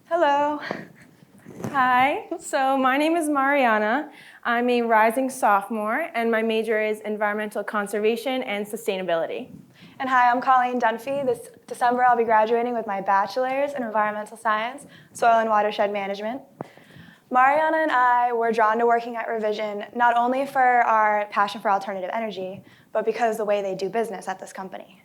Hello. Hi, so my name is Marianna. I'm a rising sophomore, and my major is environmental conservation and sustainability. And hi, I'm Colleen. This December, I'll be graduating with my bachelor's in environmental science, soil and watershed management. Marianna and I were drawn to working at ReVision not only for our passion for alternative energy, but because of the way they do business at this company.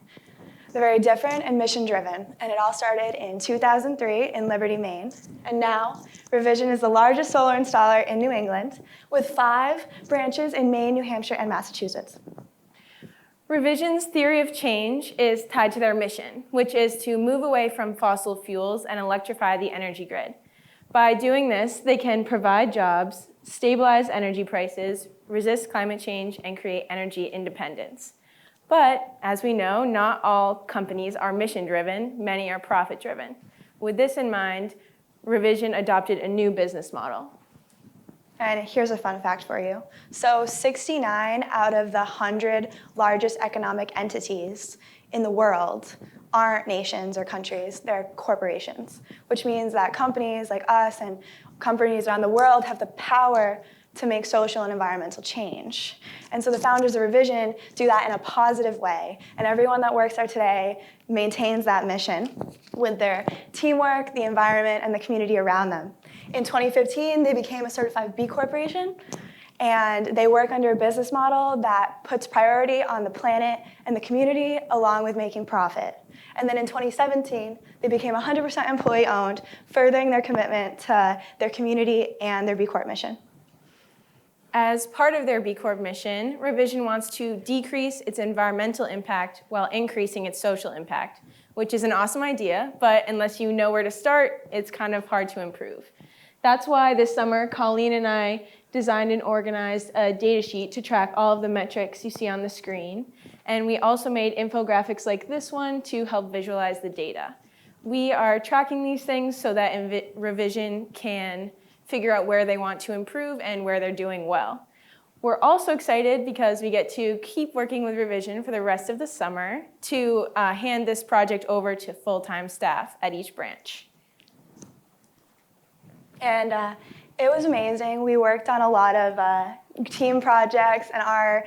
They're very different and mission-driven, and it all started in 2003 in Liberty, Maine. And now, ReVision is the largest solar installer in New England, with 5 branches in Maine, New Hampshire, and Massachusetts. ReVision's theory of change is tied to their mission, which is to move away from fossil fuels and electrify the energy grid. By doing this, they can provide jobs, stabilize energy prices, resist climate change, and create energy independence. But, as we know, not all companies are mission-driven, many are profit-driven. With this in mind, ReVision adopted a new business model. And here's a fun fact for you. So 69 out of the 100 largest economic entities in the world aren't nations or countries, they're corporations, which means that companies like us and companies around the world have the power to make social and environmental change. And so the founders of ReVision do that in a positive way, and everyone that works there today maintains that mission with their teamwork, the environment, and the community around them. In 2015, they became a certified B Corporation, and they work under a business model that puts priority on the planet and the community along with making profit. And then in 2017, they became 100% employee-owned, furthering their commitment to their community and their B Corp mission. As part of their B Corp mission, ReVision wants to decrease its environmental impact while increasing its social impact, which is an awesome idea, but unless you know where to start, it's kind of hard to improve. That's why this summer, Colleen and I designed and organized a data sheet to track all of the metrics you see on the screen, and we also made infographics like this one to help visualize the data. We are tracking these things so that ReVision can figure out where they want to improve and where they're doing well. We're also excited because we get to keep working with ReVision for the rest of the summer to hand this project over to full-time staff at each branch. And it was amazing. We worked on a lot of team projects, and our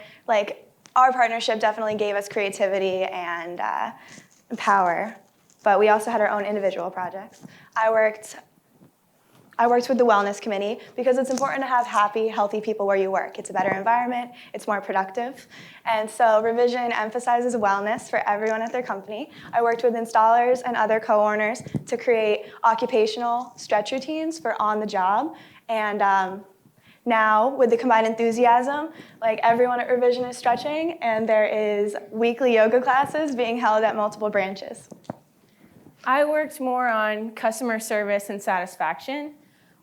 partnership definitely gave us creativity and power. But we also had our own individual projects. I worked with the wellness committee because it's important to have happy, healthy people where you work. It's a better environment, it's more productive. And so ReVision emphasizes wellness for everyone at their company. I worked with installers and other co-owners to create occupational stretch routines for on the job. And now, with the combined enthusiasm, everyone at ReVision is stretching, and there is weekly yoga classes being held at multiple branches. I worked more on customer service and satisfaction.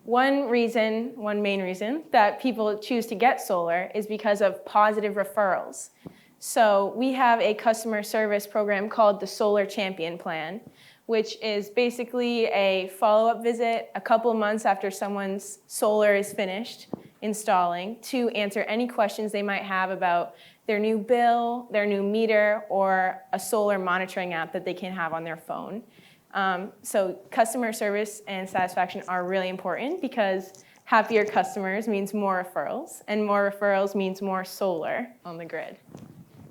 One main reason that people choose to get solar is because of positive referrals. So we have a customer service program called the Solar Champion Plan, which is basically a follow-up visit a couple months after someone's solar is finished installing to answer any questions they might have about their new bill, their new meter, or a solar monitoring app that they can have on their phone. So customer service and satisfaction are really important because happier customers means more referrals, and more referrals means more solar on the grid.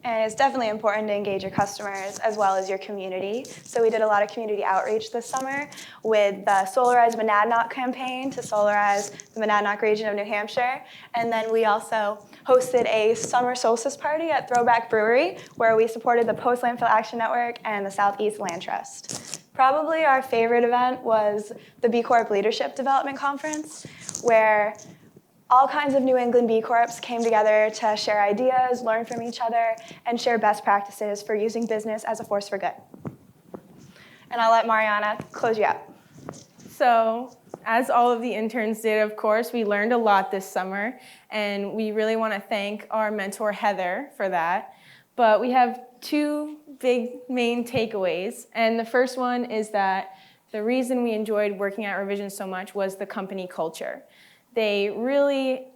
And it's definitely important to engage your customers as well as your community. So we did a lot of community outreach this summer with the Solarize Monadnock campaign to solarize the Monadnock region of New Hampshire. And then we also hosted a summer solstice party at Throwback Brewery where we supported the Post Landfill Action Network and the Southeast Land Trust. Probably our favorite event was the B Corp Leadership Development Conference, where all kinds of New England B Corps came together to share ideas, learn from each other, and share best practices for using business as a force for good. And I'll let Marianna close you out. So, as all of the interns did, of course, we learned a lot this summer, and we really want to thank our mentor, Heather, for that. But we have 2 big main takeaways, and the first one is that the reason we enjoyed working at ReVision so much was the company culture. They really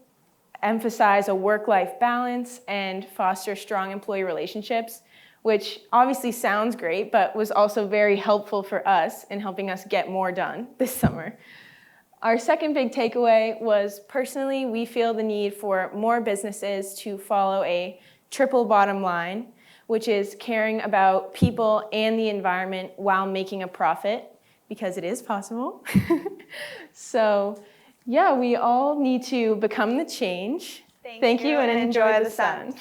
emphasize a work-life balance and foster strong employee relationships, which obviously sounds great, but was also very helpful for us in helping us get more done this summer. Our second big takeaway was, personally, we feel the need for more businesses to follow a triple bottom line, which is caring about people and the environment while making a profit, because it is possible. So yeah, we all need to become the change. Thank you, and enjoy the sun.